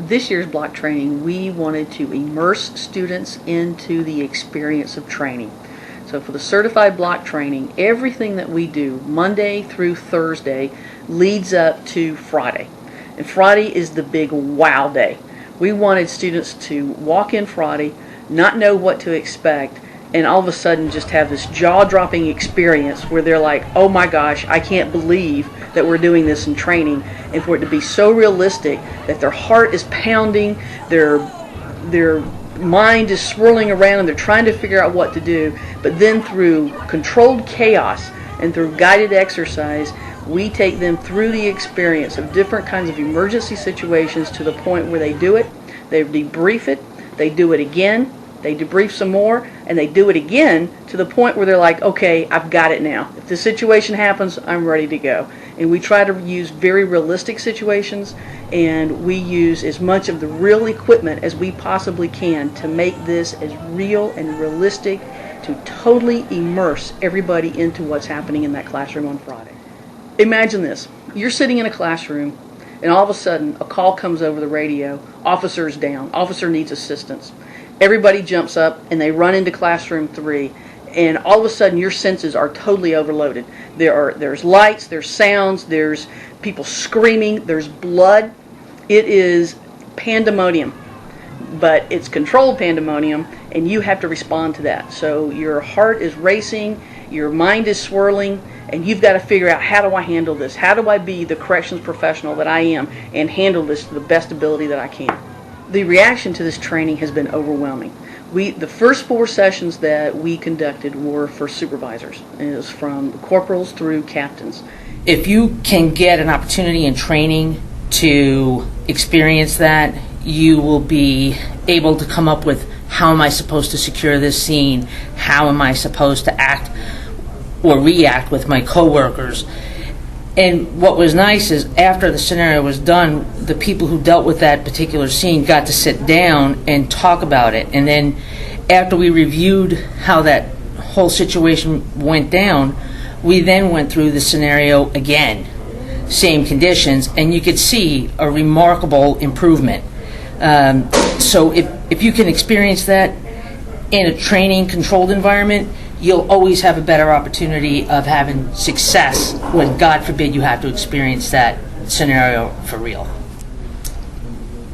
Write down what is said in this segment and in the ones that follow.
this year's block training, we wanted to immerse students into the experience of training. So for the certified block training, everything that we do Monday through Thursday leads up to Friday. And Friday is the big wow day. We wanted students to walk in Friday, not know what to expect, and all of a sudden just have this jaw-dropping experience where they're like, oh my gosh, I can't believe that we're doing this in training, and for it to be so realistic that their heart is pounding, their mind is swirling around, and they're trying to figure out what to do. But then through controlled chaos and through guided exercise, we take them through the experience of different kinds of emergency situations to the point where they do it, they debrief it, they do it again, they debrief some more, and they do it again to the point where they're like, okay, I've got it now. If this situation happens, I'm ready to go. And we try to use very realistic situations, and we use as much of the real equipment as we possibly can to make this as real and realistic, to totally immerse everybody into what's happening in that classroom on Friday. Imagine this. You're sitting in a classroom, and all of a sudden a call comes over the radio, officer's down, officer needs assistance. Everybody jumps up and they run into classroom 3, and all of a sudden your senses are totally overloaded. There's lights, there's sounds, there's people screaming, there's blood. It is pandemonium, but it's controlled pandemonium, and you have to respond to that. So your heart is racing, your mind is swirling, and you've got to figure out, how do I handle this? How do I be the corrections professional that I am and handle this to the best ability that I can? The reaction to this training has been overwhelming. The first 4 sessions that we conducted were for supervisors. It was from corporals through captains. If you can get an opportunity in training to experience that, you will be able to come up with, how am I supposed to secure this scene? How am I supposed to act or react with my coworkers? And what was nice is, after the scenario was done, the people who dealt with that particular scene got to sit down and talk about it. And then after we reviewed how that whole situation went down, we then went through the scenario again, same conditions, and you could see a remarkable improvement. So if you can experience that in a training controlled environment, you'll always have a better opportunity of having success when, God forbid, you have to experience that scenario for real.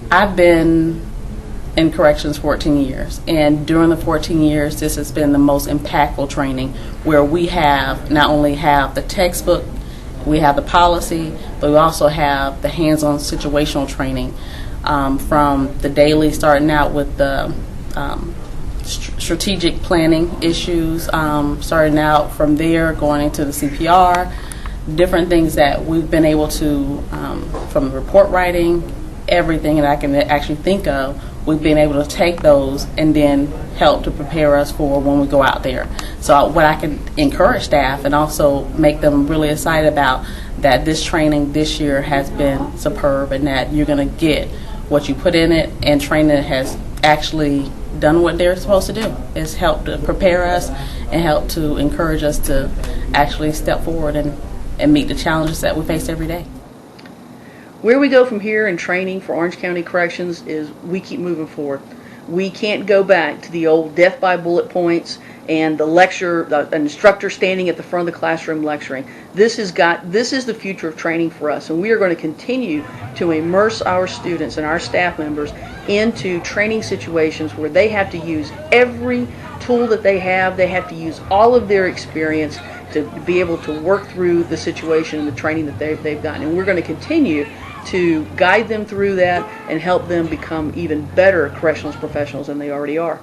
I've been in corrections 14 years, and during the 14 years, this has been the most impactful training, where we have not only have the textbook, we have the policy, but we also have the hands-on situational training, from the daily, starting out with the strategic planning issues, starting out from there, going into the CPR, different things that we've been able to, from report writing, everything that I can actually think of, we've been able to take those and then help to prepare us for when we go out there. So what I can encourage staff and also make them really excited about, that this training this year has been superb, and that you're going to get what you put in it, and training has actually done what they're supposed to do. It's helped to prepare us and help to encourage us to actually step forward and meet the challenges that we face every day. Where we go from here in training for Orange County Corrections is we keep moving forward. We can't go back to the old death by bullet points and the instructor standing at the front of the classroom lecturing. This is the future of training for us, and we are going to continue to immerse our students and our staff members into training situations where they have to use every tool that they have. They have to use all of their experience to be able to work through the situation and the training that they've gotten. And we're going to continue to guide them through that and help them become even better corrections professionals than they already are.